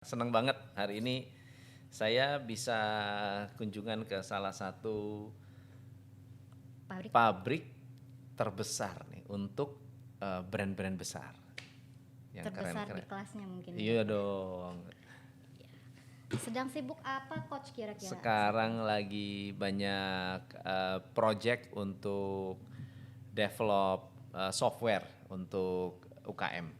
Senang banget hari ini saya bisa kunjungan ke salah satu pabrik terbesar nih untuk brand-brand besar yang terbesar keren-keren. di kelasnya mungkin. Iya dong. Sedang sibuk apa coach kira-kira? Sekarang lagi banyak project untuk develop software untuk UKM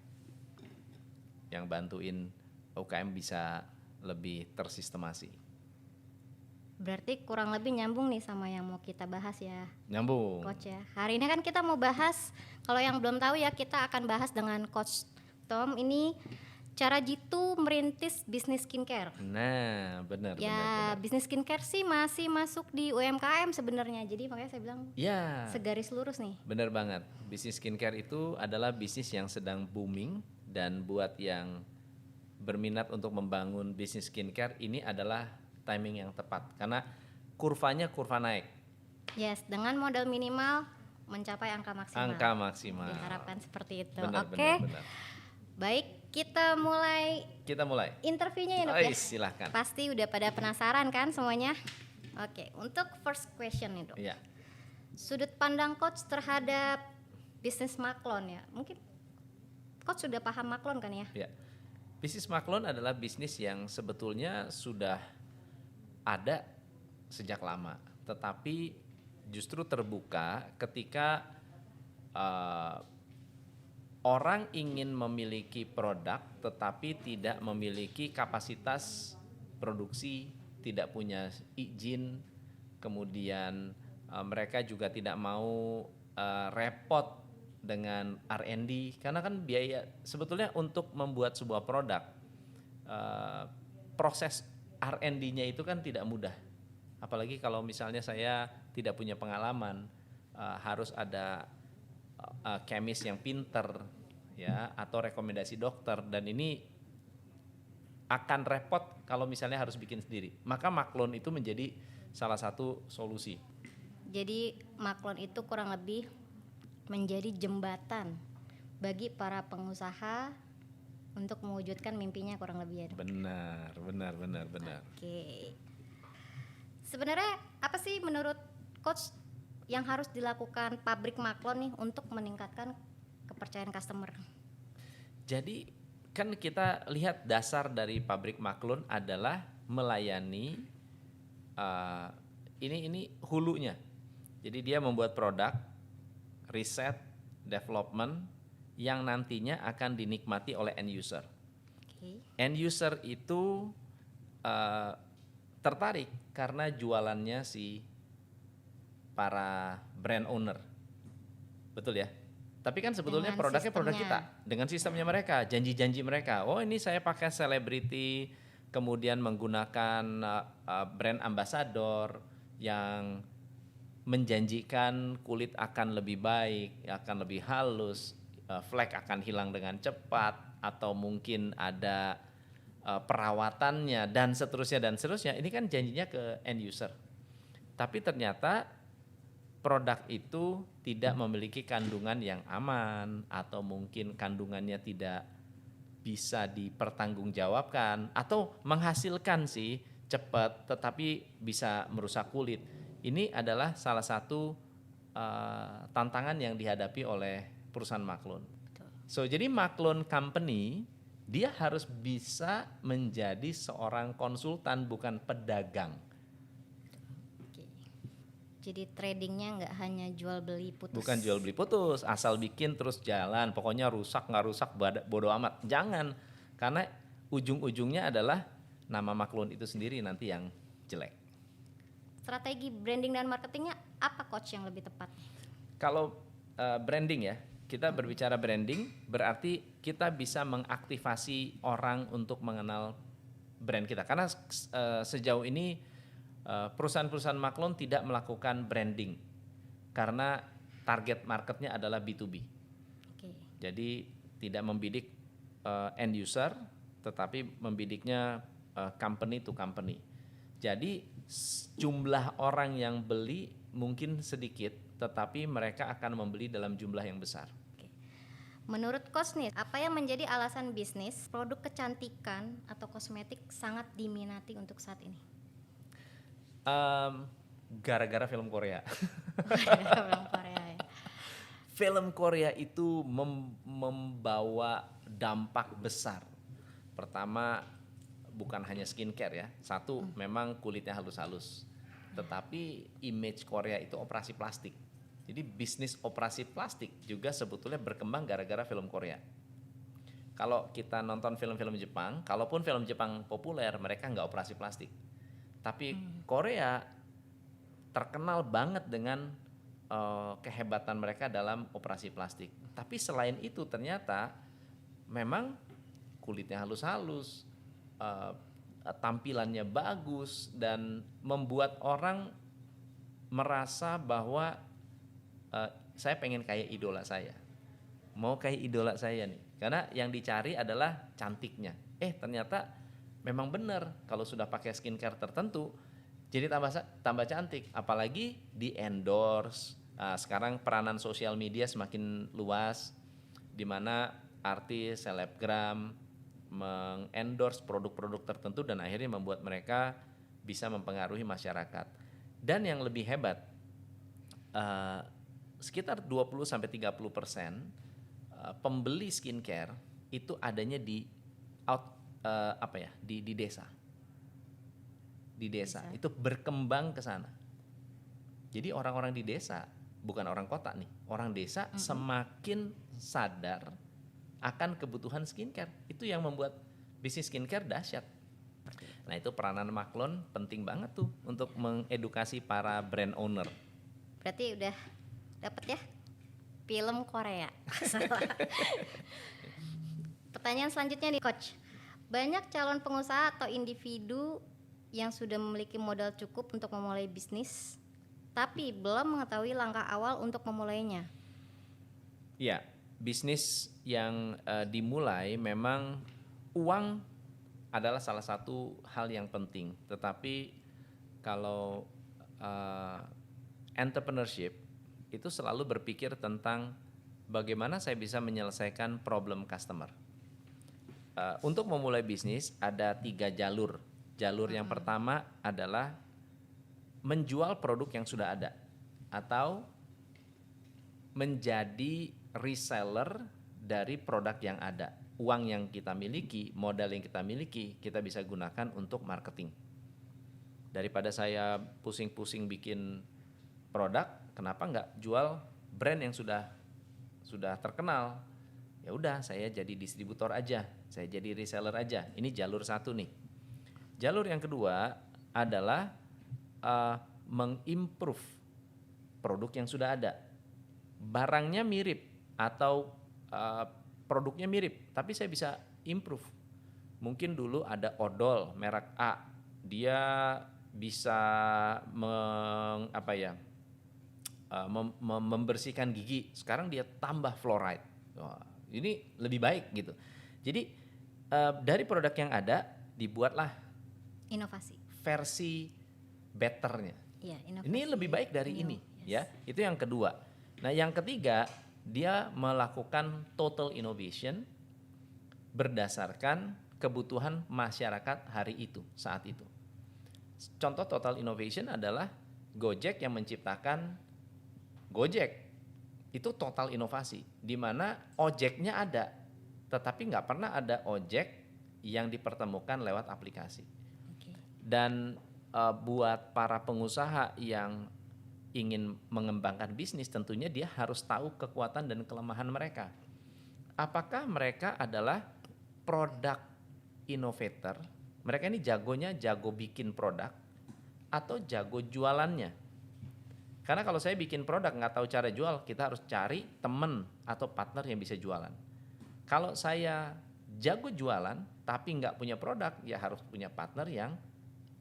yang bantuin UKM bisa lebih tersistemasi. Berarti kurang lebih nyambung nih sama yang mau kita bahas ya, Nyambung. coach ya. Hari ini kan kita mau bahas, kalau yang belum tahu ya, kita akan bahas dengan coach Tom ini cara jitu merintis bisnis skincare. Nah, benar. Bisnis skincare sih masih masuk di UMKM sebenarnya. Jadi makanya saya bilang Ya, segaris lurus nih. benar banget. Bisnis skincare itu adalah bisnis yang sedang booming, dan buat yang berminat untuk membangun bisnis skincare ini adalah timing yang tepat karena kurvanya kurva naik. Yes, dengan modal minimal mencapai angka maksimal. Diharapkan seperti itu. Oke. Baik, kita mulai interviewnya ya, Nuk, ya. Silahkan. Pasti udah pada penasaran kan semuanya. Oke, untuk first question nih, Dok. Iya. Sudut pandang coach terhadap bisnis maklon ya. Mungkin coach sudah paham maklon kan ya? Iya. Bisnis maklon adalah bisnis yang sebetulnya sudah ada sejak lama, tetapi justru terbuka ketika orang ingin memiliki produk tetapi tidak memiliki kapasitas produksi, tidak punya izin, kemudian mereka juga tidak mau repot dengan R&D karena kan biaya sebetulnya untuk membuat sebuah produk, proses R&D-nya itu kan tidak mudah, apalagi kalau misalnya saya tidak punya pengalaman, harus ada chemist yang pinter ya, atau rekomendasi dokter, dan ini akan repot kalau misalnya harus bikin sendiri. Maka maklon itu menjadi salah satu solusi. Jadi maklon itu kurang lebih menjadi jembatan bagi para pengusaha untuk mewujudkan mimpinya kurang lebih ya, Dok. Benar. Oke. Sebenarnya apa sih menurut coach yang harus dilakukan pabrik maklon nih untuk meningkatkan kepercayaan customer? Jadi kan kita lihat dasar dari pabrik maklon adalah melayani ini hulunya. Jadi dia membuat produk, riset, development yang nantinya akan dinikmati oleh end user. Okay. End user itu tertarik karena jualannya si para brand owner, betul ya? Tapi kan sebetulnya dengan produknya sistemnya. Produk kita, dengan sistemnya mereka, janji-janji mereka. Oh ini saya pakai selebriti, kemudian menggunakan brand ambassador yang menjanjikan kulit akan lebih baik, akan lebih halus, flek akan hilang dengan cepat, atau mungkin ada perawatannya dan seterusnya. Ini kan janjinya ke end user. Tapi ternyata produk itu tidak memiliki kandungan yang aman, atau mungkin kandungannya tidak bisa dipertanggungjawabkan, atau menghasilkan sih cepat tetapi bisa merusak kulit. Ini adalah salah satu tantangan yang dihadapi oleh perusahaan maklon. So jadi maklon company dia harus bisa menjadi seorang konsultan, bukan pedagang. Jadi tradingnya nggak hanya jual beli putus. Bukan jual beli putus, asal bikin terus jalan, pokoknya rusak nggak rusak bodo amat. Jangan, karena ujung-ujungnya adalah nama maklon itu sendiri nanti yang jelek. Strategi branding dan marketingnya apa coach yang lebih tepat? Kalau branding ya, kita berbicara branding berarti kita bisa mengaktifasi orang untuk mengenal brand kita. Karena sejauh ini perusahaan-perusahaan maklon tidak melakukan branding karena target marketnya adalah B2B. Okay. Jadi tidak membidik end user, tetapi membidiknya company to company. Jadi jumlah orang yang beli mungkin sedikit, tetapi mereka akan membeli dalam jumlah yang besar. Menurut Coach nih, apa yang menjadi alasan bisnis produk kecantikan atau kosmetik sangat diminati untuk saat ini? Gara-gara film Korea. Film Korea ya. Film Korea itu membawa dampak besar. Pertama, bukan hanya skincare ya. Satu, memang kulitnya halus-halus. Tetapi image Korea itu operasi plastik. Jadi bisnis operasi plastik juga sebetulnya berkembang gara-gara film Korea. Kalau kita nonton film-film Jepang, kalaupun film Jepang populer, mereka nggak operasi plastik. Tapi Korea terkenal banget dengan kehebatan mereka dalam operasi plastik. Tapi selain itu ternyata memang kulitnya halus-halus, tampilannya bagus, dan membuat orang merasa bahwa saya pengen kayak idola saya, mau kayak idola saya nih, karena yang dicari adalah cantiknya. Ternyata memang benar kalau sudah pakai skincare tertentu jadi tambah cantik, apalagi di endorse. Sekarang peranan sosial media semakin luas, di mana artis, selebgram mengendorse produk-produk tertentu dan akhirnya membuat mereka bisa mempengaruhi masyarakat. Dan yang lebih hebat, sekitar 20-30% pembeli skincare itu adanya di desa. Di desa itu berkembang ke sana. Jadi orang-orang di desa, bukan orang kota nih, orang desa semakin sadar akan kebutuhan skincare. Itu yang membuat bisnis skincare dahsyat. Nah, itu peranan Maklon penting banget tuh untuk mengedukasi para brand owner. Berarti udah dapat ya film Korea. Pertanyaan selanjutnya nih Coach. Banyak calon pengusaha atau individu yang sudah memiliki modal cukup untuk memulai bisnis, tapi belum mengetahui langkah awal untuk memulainya. Ya, bisnis yang dimulai memang uang adalah salah satu hal yang penting. Tetapi kalau entrepreneurship itu selalu berpikir tentang bagaimana saya bisa menyelesaikan problem customer. Untuk memulai bisnis ada 3 jalur. Jalur yang pertama adalah menjual produk yang sudah ada atau menjadi reseller dari produk yang ada. Uang yang kita miliki, modal yang kita miliki, kita bisa gunakan untuk marketing. Daripada saya pusing-pusing bikin produk, kenapa nggak jual brand yang sudah terkenal? Ya udah, saya jadi distributor aja, saya jadi reseller aja. Ini jalur satu nih. Jalur yang kedua adalah mengimprove produk yang sudah ada. Barangnya mirip atau produknya mirip, tapi saya bisa improve. Mungkin dulu ada odol merek A, dia bisa membersihkan gigi, sekarang dia tambah fluoride. Wah, ini lebih baik gitu. Jadi dari produk yang ada dibuatlah inovasi, versi betternya. Ya, ini lebih baik dari ini, yes. Ya. Itu yang kedua. Nah, yang ketiga, dia melakukan total innovation berdasarkan kebutuhan masyarakat hari itu, saat itu. Contoh total innovation adalah Gojek yang menciptakan Gojek. Itu total inovasi, di mana ojeknya ada, tetapi nggak pernah ada ojek yang dipertemukan lewat aplikasi. Okay. Dan buat para pengusaha yang ingin mengembangkan bisnis, tentunya dia harus tahu kekuatan dan kelemahan mereka. Apakah mereka adalah produk innovator? Mereka ini jago bikin produk atau jago jualannya? Karena kalau saya bikin produk nggak tahu cara jual, kita harus cari teman atau partner yang bisa jualan. Kalau saya jago jualan tapi nggak punya produk, ya harus punya partner yang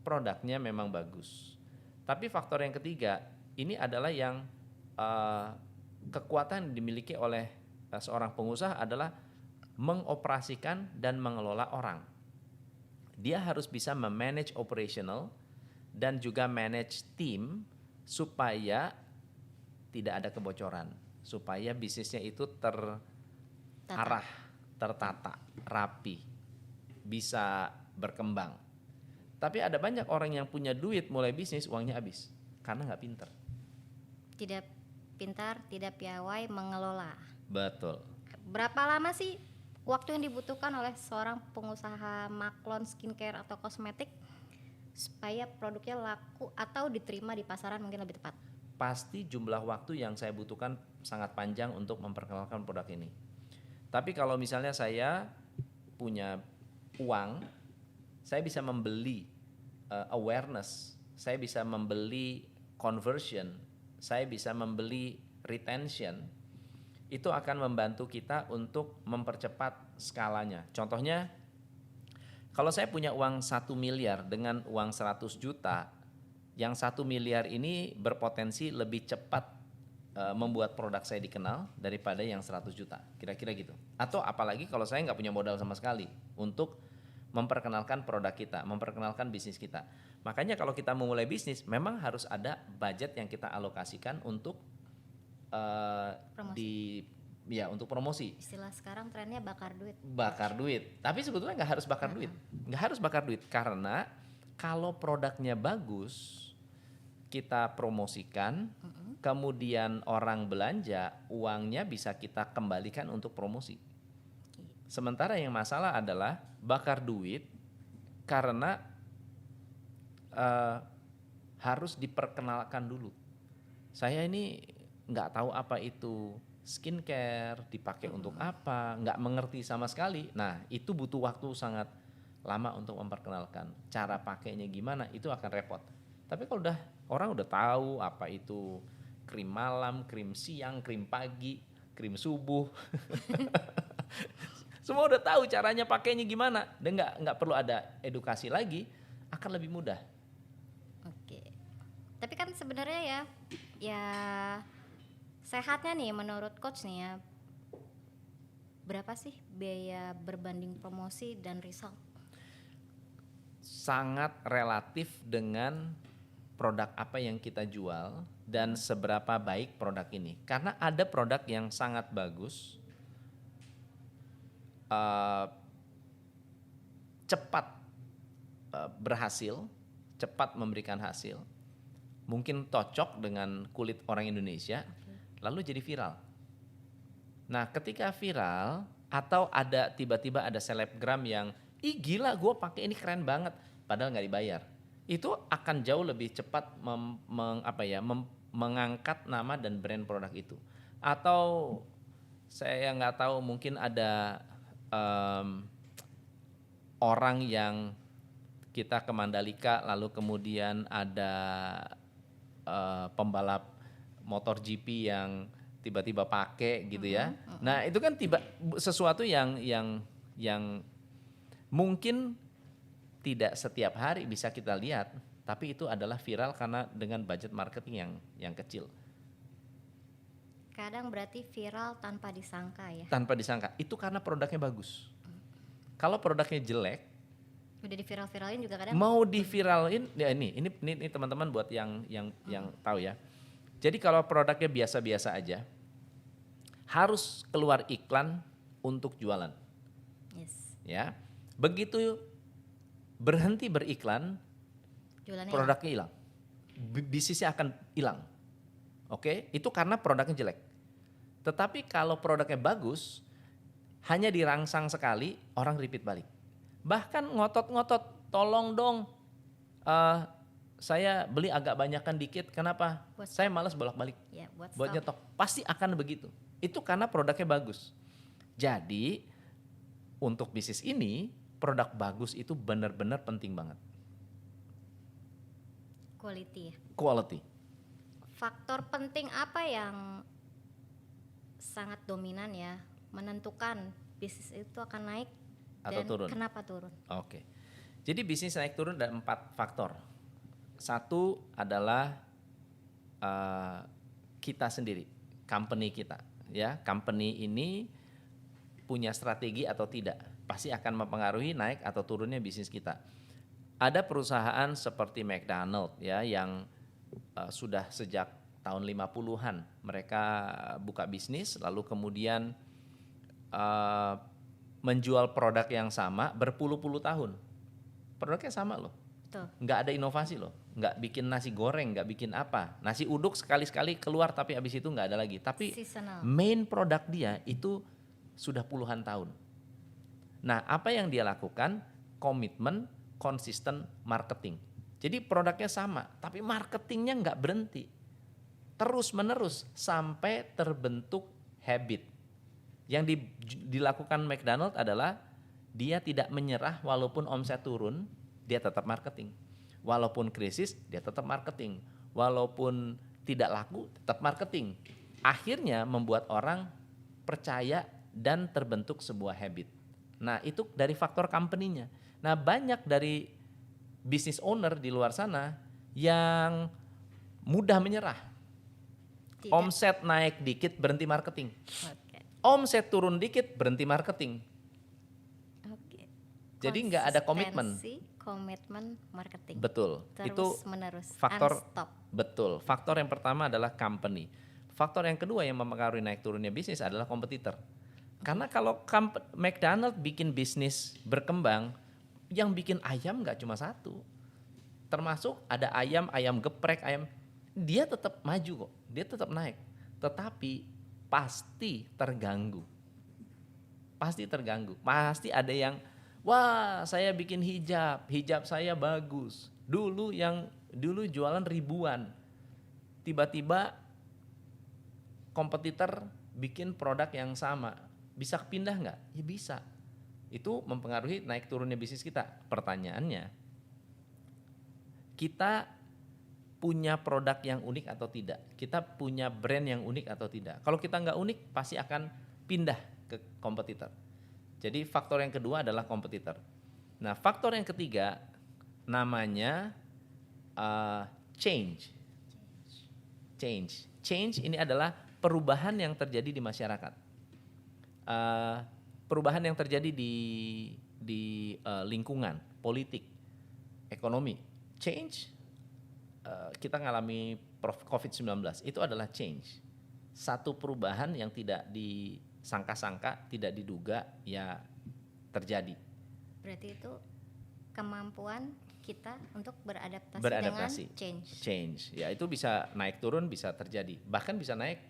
produknya memang bagus. Tapi faktor yang ketiga, ini adalah yang kekuatan yang dimiliki oleh seorang pengusaha adalah mengoperasikan dan mengelola orang. Dia harus bisa memanage operational dan juga manage team supaya tidak ada kebocoran, supaya bisnisnya itu arah, tertata, rapi, bisa berkembang. Tapi ada banyak orang yang punya duit mulai bisnis, uangnya habis karena nggak pinter. Tidak pintar, tidak piawai mengelola. Betul. Berapa lama sih waktu yang dibutuhkan oleh seorang pengusaha maklon skincare atau kosmetik supaya produknya laku atau diterima di pasaran, mungkin lebih tepat? Pasti jumlah waktu yang saya butuhkan sangat panjang untuk memperkenalkan produk ini. Tapi kalau misalnya saya punya uang, saya bisa membeli awareness, saya bisa membeli conversion, saya bisa membeli retention. Itu akan membantu kita untuk mempercepat skalanya. Contohnya, kalau saya punya uang 1 miliar dengan uang 100 juta, yang 1 miliar ini berpotensi lebih cepat membuat produk saya dikenal daripada yang 100 juta, kira-kira gitu. Atau apalagi kalau saya nggak punya modal sama sekali untuk memperkenalkan produk kita, memperkenalkan bisnis kita. Makanya kalau kita memulai bisnis, memang harus ada budget yang kita alokasikan untuk untuk promosi. Istilah sekarang trennya bakar duit. Bakar duit. Tapi sebetulnya nggak harus bakar duit. Nggak harus bakar duit karena kalau produknya bagus, kita promosikan, kemudian orang belanja, uangnya bisa kita kembalikan untuk promosi. Sementara yang masalah adalah bakar duit karena harus diperkenalkan dulu. Saya ini nggak tahu apa itu skincare, dipakai untuk apa, nggak mengerti sama sekali. Nah, itu butuh waktu sangat lama untuk memperkenalkan. Cara pakainya gimana, itu akan repot. Tapi kalau orang udah tahu apa itu krim malam, krim siang, krim pagi, krim subuh, semua udah tahu caranya pakainya gimana, dan nggak perlu ada edukasi lagi, akan lebih mudah. Oke. Tapi kan sebenarnya ya sehatnya nih menurut coach nih ya, berapa sih biaya berbanding promosi dan result? Sangat relatif dengan produk apa yang kita jual dan seberapa baik produk ini. Karena ada produk yang sangat bagus, cepat berhasil, cepat memberikan hasil, mungkin cocok dengan kulit orang Indonesia, lalu jadi viral. Nah, ketika viral atau ada tiba-tiba ada selebgram yang, ih gila gue pakai ini keren banget, padahal nggak dibayar, itu akan jauh lebih cepat mengangkat nama dan brand produk itu. Atau saya nggak tahu, mungkin ada orang yang kita ke Mandalika lalu kemudian ada pembalap motor GP yang tiba-tiba pakai gitu ya. Nah, itu kan sesuatu yang mungkin tidak setiap hari bisa kita lihat, tapi itu adalah viral karena dengan budget marketing yang kecil. Kadang berarti viral tanpa disangka ya. Tanpa disangka, itu karena produknya bagus. Kalau produknya jelek, udah diviral-viralin juga kadang. Mau diviralin, ya ini teman-teman buat yang tahu ya. Jadi kalau produknya biasa-biasa aja, harus keluar iklan untuk jualan. Yes. Ya, begitu berhenti beriklan, jualannya produknya hilang, bisnisnya akan hilang. Oke, itu karena produknya jelek. Tetapi kalau produknya bagus, hanya dirangsang sekali, orang repeat balik. Bahkan ngotot-ngotot, tolong dong, saya beli agak banyakan dikit. Kenapa? Saya malas bolak-balik. Ya, buat nyetok. Pasti akan begitu. Itu karena produknya bagus. Jadi untuk bisnis ini, produk bagus itu benar-benar penting banget. Quality ya? Quality. Faktor penting apa yang sangat dominan ya menentukan bisnis itu akan naik atau dan turun? Kenapa turun? Oke. Jadi bisnis naik turun ada 4 faktor. Satu adalah kita sendiri, company kita. Ya, company ini punya strategi atau tidak, pasti akan mempengaruhi naik atau turunnya bisnis kita. Ada perusahaan seperti McDonald ya yang sudah sejak tahun 50-an mereka buka bisnis, lalu kemudian eh, menjual produk yang sama berpuluh-puluh tahun. Produknya sama loh, Betul. nggak ada inovasi loh, nggak bikin nasi goreng, nggak bikin apa, nasi uduk sekali-sekali keluar tapi abis itu nggak ada lagi. Tapi Seasonal. main produk dia itu sudah puluhan tahun. Nah, apa yang dia lakukan? Komitmen, konsisten marketing. Jadi produknya sama, tapi marketingnya nggak berhenti. Terus menerus sampai terbentuk habit. Yang dilakukan McDonald adalah dia tidak menyerah walaupun omset turun, dia tetap marketing. Walaupun krisis, dia tetap marketing. Walaupun tidak laku, tetap marketing. Akhirnya membuat orang percaya dan terbentuk sebuah habit. Nah, itu dari faktor company-nya. Nah, banyak dari business owner di luar sana yang mudah menyerah. Tidak. Omset naik dikit berhenti marketing. Oke. Omset turun dikit berhenti marketing. Oke. Jadi nggak ada komitmen. Komitmen marketing. Betul. Terus Itu menerus. faktor Unstop. betul. Faktor yang pertama adalah company. Faktor yang kedua yang mempengaruhi naik turunnya bisnis adalah kompetitor. Karena kalau McDonald bikin bisnis berkembang, yang bikin ayam nggak cuma satu. Termasuk ada ayam geprek, dia tetap maju kok, dia tetap naik. Tetapi pasti terganggu. Pasti ada yang, wah saya bikin hijab saya bagus. Dulu jualan ribuan, tiba-tiba kompetitor bikin produk yang sama. Bisa pindah nggak? Ya bisa. Itu mempengaruhi naik turunnya bisnis kita. Pertanyaannya, kita punya produk yang unik atau tidak? Kita punya brand yang unik atau tidak? Kalau kita nggak unik, pasti akan pindah ke kompetitor. Jadi faktor yang kedua adalah kompetitor. Nah, faktor yang ketiga namanya change. Change ini adalah perubahan yang terjadi di masyarakat. Perubahan yang terjadi di lingkungan, politik, ekonomi. Change, kita ngalami COVID-19, itu adalah change. Satu perubahan yang tidak disangka-sangka, tidak diduga, ya terjadi. Berarti itu kemampuan kita untuk beradaptasi dengan change. Ya, itu bisa naik turun, bisa terjadi. Bahkan bisa naik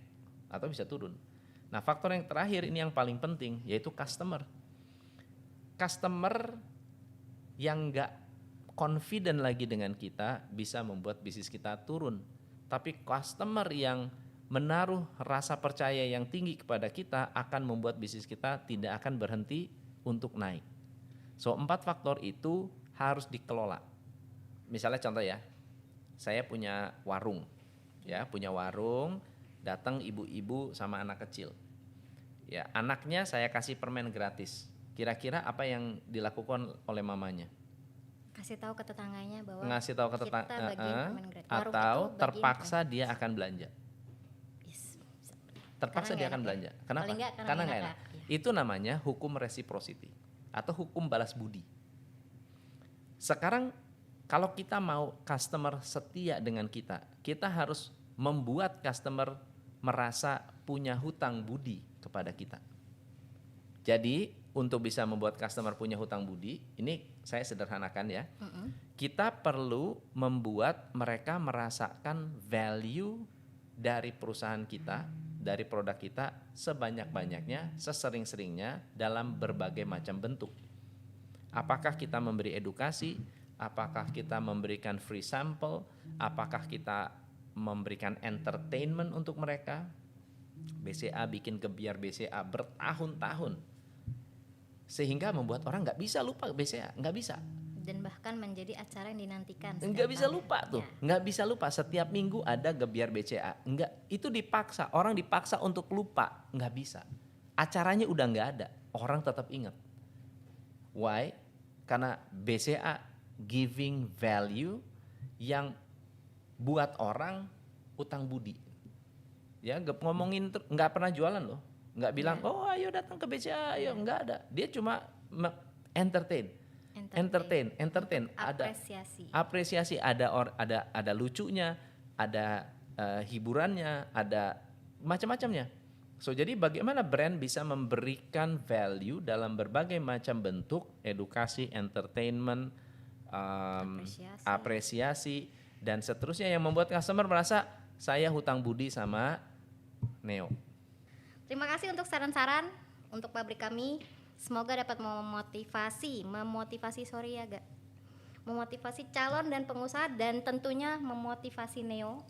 atau bisa turun. Nah, faktor yang terakhir ini yang paling penting, yaitu customer. Customer yang nggak confident lagi dengan kita bisa membuat bisnis kita turun. Tapi customer yang menaruh rasa percaya yang tinggi kepada kita akan membuat bisnis kita tidak akan berhenti untuk naik. So, 4 faktor itu harus dikelola. Misalnya contoh ya, saya punya warung, datang ibu-ibu sama anak kecil. Ya, anaknya saya kasih permen gratis. Kira-kira apa yang dilakukan oleh mamanya? Kasih tahu ke tetangganya bahwa Ngasih tahu ke atau terpaksa dia akan belanja. Terpaksa dia akan belanja. Kenapa? Karena nggak enak. Itu namanya hukum reciprocity atau hukum balas budi. Sekarang kalau kita mau customer setia dengan kita, kita harus membuat customer merasa punya hutang budi kepada kita. Jadi untuk bisa membuat customer punya hutang budi, ini saya sederhanakan ya. Kita perlu membuat mereka merasakan value dari perusahaan kita, dari produk kita sebanyak-banyaknya, sesering-seringnya dalam berbagai macam bentuk. Apakah kita memberi edukasi, apakah kita memberikan free sample, apakah kita memberikan entertainment untuk mereka. BCA bikin gebiar BCA bertahun-tahun sehingga membuat orang nggak bisa lupa BCA, nggak bisa. Dan bahkan menjadi acara yang dinantikan. Nggak bisa lupa tuh, nggak bisa lupa. Setiap minggu ada gebiar BCA, nggak, itu dipaksa, orang dipaksa untuk lupa, nggak bisa. Acaranya udah nggak ada, orang tetap ingat. Why? Karena BCA giving value yang buat orang utang budi. Ya, ngomongin nggak pernah jualan loh, nggak bilang oh ayo datang ke BCA, ayo, nggak ada. Dia cuma entertain. Ada apresiasi, ada lucunya, ada hiburannya, ada macam-macamnya. So jadi bagaimana brand bisa memberikan value dalam berbagai macam bentuk, edukasi, entertainment, apresiasi dan seterusnya yang membuat customer merasa saya hutang budi sama Neo. Terima kasih untuk saran-saran untuk pabrik kami. Semoga dapat memotivasi calon dan pengusaha dan tentunya memotivasi Neo.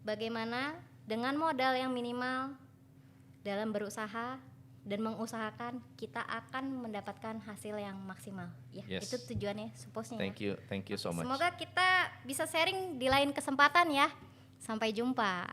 Bagaimana dengan modal yang minimal dalam berusaha dan mengusahakan kita akan mendapatkan hasil yang maksimal. Ya, Yes. itu tujuannya, supposnya. Thank you so much. Semoga kita bisa sharing di lain kesempatan ya. Sampai jumpa.